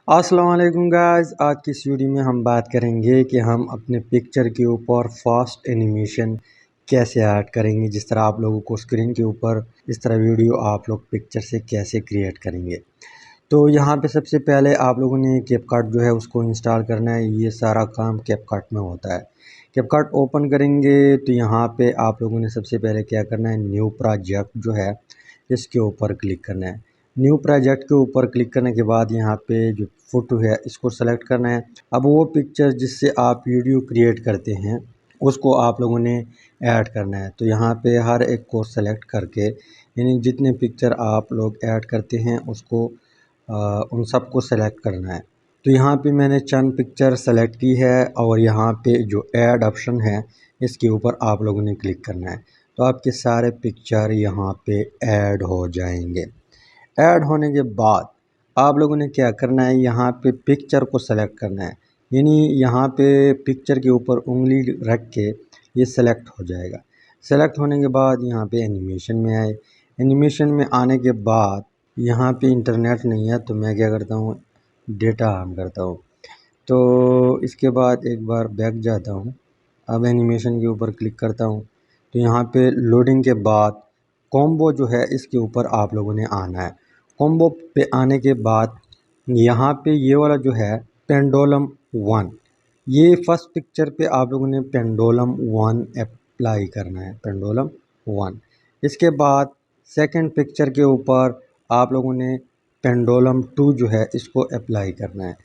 अस्सलाम वालेकुम गाइस। आज की इस वीडियो में हम बात करेंगे कि हम अपने पिक्चर के ऊपर फास्ट एनिमेशन कैसे ऐड करेंगे। जिस तरह आप लोगों को स्क्रीन के ऊपर इस तरह वीडियो आप लोग पिक्चर से कैसे क्रिएट करेंगे। तो यहाँ पे सबसे पहले आप लोगों ने कैपकट जो है उसको इंस्टॉल करना है। ये सारा काम कैपकट में होता है। कैपकट ओपन करेंगे तो यहाँ पे आप लोगों ने सबसे पहले क्या करना है, न्यू प्रोजेक्ट जो है इसके ऊपर क्लिक करना है। न्यू प्रोजेक्ट के ऊपर क्लिक करने के बाद यहाँ पे जो फ़ोटो है इसको सेलेक्ट करना है। अब वो पिक्चर जिससे आप वीडियो क्रिएट करते हैं उसको आप लोगों ने ऐड करना है। तो यहाँ पे हर एक को सेलेक्ट करके यानी जितने पिक्चर आप लोग ऐड करते हैं उसको उन सबको सेलेक्ट करना है। तो यहाँ पे मैंने चंद पिक्चर सेलेक्ट की है और यहाँ पे जो ऐड ऑप्शन है इसके ऊपर आप लोगों ने क्लिक करना है। तो आपके सारे पिक्चर यहाँ पे ऐड हो जाएंगे। ऐड होने के बाद आप लोगों ने क्या करना है, यहाँ पे पिक्चर को सेलेक्ट करना है। यानी यहाँ पे पिक्चर के ऊपर उंगली रख के ये सेलेक्ट हो जाएगा। सेलेक्ट होने के बाद यहाँ पे एनिमेशन में आए। एनिमेशन में आने के बाद यहाँ पे इंटरनेट नहीं है तो मैं क्या करता हूँ, डेटा ऑन करता हूँ। तो इसके बाद एक बार बैक जाता हूँ। अब एनिमेशन के ऊपर क्लिक करता हूँ तो यहाँ पे लोडिंग के बाद कॉम्बो जो है इसके ऊपर आप लोगों ने आना है। कॉम्बो पे आने के बाद यहाँ पे ये वाला जो है पेंडोलम 1, ये फर्स्ट पिक्चर पे आप लोगों ने पेंडोलम 1 अप्लाई करना है, पेंडोलम 1। इसके बाद सेकंड पिक्चर के ऊपर आप लोगों ने पेंडोलम 2 जो है इसको अप्लाई करना है।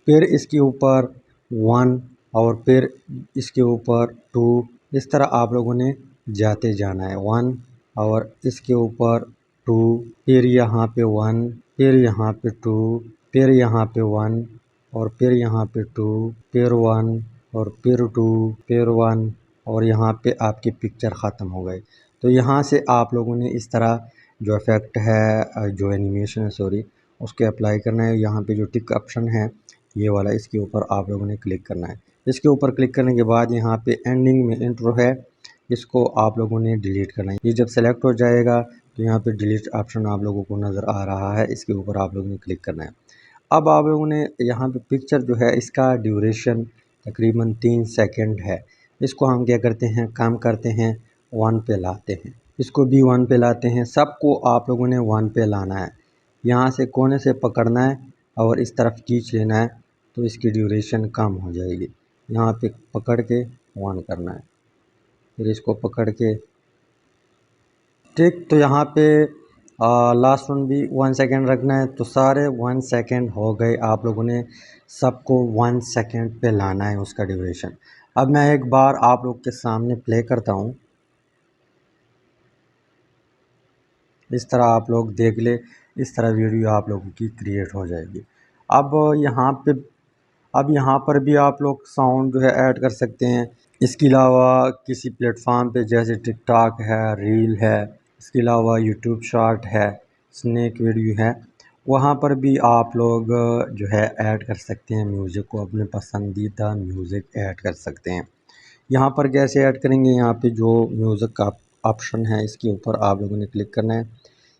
फिर इसके ऊपर 1 और फिर इसके ऊपर 2, इस तरह आप लोगों ने जाते जाना है। 1 और इसके ऊपर 2, फिर यहाँ पे 1, फिर यहाँ पे 2, फिर यहाँ पे 1 और फिर यहाँ पे 2, फिर 1 और फिर 2, फिर 1 और यहाँ पे आपकी पिक्चर ख़त्म हो गई। तो यहाँ से आप लोगों ने इस तरह जो इफ़ेक्ट है, जो एनिमेशन है सॉरी, उसके अप्लाई करना है। यहाँ पे जो टिक ऑप्शन है ये वाला, इसके ऊपर आप लोगों ने क्लिक करना है। इसके ऊपर क्लिक करने के बाद यहाँ पे एंडिंग में इंट्रो है, इसको आप लोगों ने डिलीट करना है। ये जब सेलेक्ट हो जाएगा तो यहाँ पे डिलीट ऑप्शन आप लोगों को नज़र आ रहा है, इसके ऊपर आप लोगों ने क्लिक करना है। अब आप लोगों ने यहाँ पे पिक्चर जो है इसका ड्यूरेशन तकरीबन 3 सेकंड है। इसको हम क्या करते हैं, काम करते हैं 1 पे लाते हैं। इसको भी 1 पे लाते हैं। सबको आप लोगों ने 1 पे लाना है। यहाँ से कोने से पकड़ना है और इस तरफ खींच लेना है तो इसकी ड्यूरेशन कम हो जाएगी। यहाँ पे पकड़ के 1 करना है, फिर इसको पकड़ के ठीक। तो यहाँ पे लास्ट वन भी 1 सेकंड रखना है। तो सारे 1 सेकंड हो गए। आप लोगों ने सबको 1 सेकंड पे लाना है उसका ड्यूरेशन। अब मैं एक बार आप लोग के सामने प्ले करता हूँ, इस तरह आप लोग देख ले। इस तरह वीडियो आप लोगों की क्रिएट हो जाएगी। अब यहाँ पे अब यहाँ पर भी आप लोग साउंड जो है ऐड कर सकते हैं। इसके अलावा किसी प्लेटफॉर्म पे जैसे टिकटॉक है, रील है, इसके अलावा यूट्यूब शॉर्ट है, स्नैक वीडियो है, वहाँ पर भी आप लोग जो है ऐड कर सकते हैं म्यूज़िक को, अपने पसंदीदा म्यूज़िक ऐड कर सकते हैं। यहाँ पर कैसे ऐड करेंगे, यहाँ पे जो म्यूज़िक का ऑप्शन है इसके ऊपर आप लोगों ने क्लिक करना है।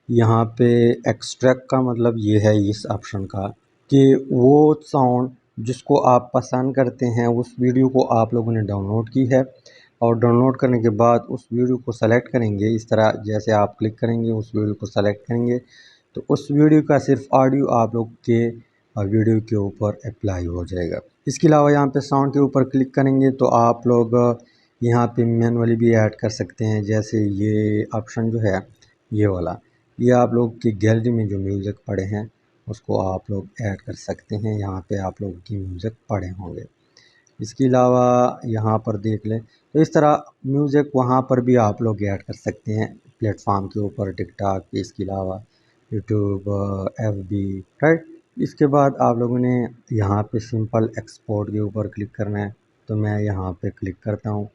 यहाँ पे एक्सट्रैक्ट का मतलब ये है इस ऑप्शन का कि वो साउंड जिसको आप पसंद करते हैं उस वीडियो को आप लोगों ने डाउनलोड की है और डाउनलोड करने के बाद उस वीडियो को सेलेक्ट करेंगे। इस तरह जैसे आप क्लिक करेंगे उस वीडियो को सेलेक्ट करेंगे तो उस वीडियो का सिर्फ ऑडियो आप लोग के वीडियो के ऊपर अप्लाई हो जाएगा। इसके अलावा यहाँ पे साउंड के ऊपर क्लिक करेंगे तो आप लोग यहाँ पे मैनुअली भी ऐड कर सकते हैं। जैसे ये ऑप्शन जो है ये वाला, ये आप लोग की गैलरी में जो म्यूज़िक पड़े हैं उसको आप लोग ऐड कर सकते हैं। यहाँ पे आप लोगों की म्यूज़िक पड़े होंगे। इसके अलावा यहाँ पर देख लें तो इस तरह म्यूज़िक वहाँ पर भी आप लोग ऐड कर सकते हैं प्लेटफॉर्म के ऊपर, टिकटॉक पे, इसके अलावा यूट्यूब, एफबी, राइट। इसके बाद आप लोगों ने यहाँ पे सिंपल एक्सपोर्ट के ऊपर क्लिक करना है। तो मैं यहाँ पे क्लिक करता हूँ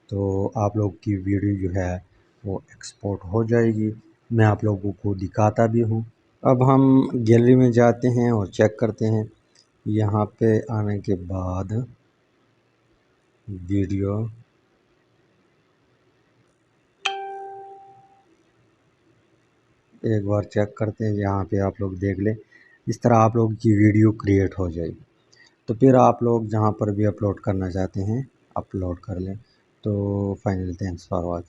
तो आप लोग की वीडियो जो है वो एक्सपोर्ट हो जाएगी। मैं आप लोगों को दिखाता भी हूँ। अब हम गैलरी में जाते हैं और चेक करते हैं। यहाँ पे आने के बाद वीडियो एक बार चेक करते हैं। यहाँ पे आप लोग देख लें, इस तरह आप लोगों की वीडियो क्रिएट हो जाएगी। तो फिर आप लोग जहाँ पर भी अपलोड करना चाहते हैं अपलोड कर लें। तो फाइनली थैंक्स फॉर वॉचिंग।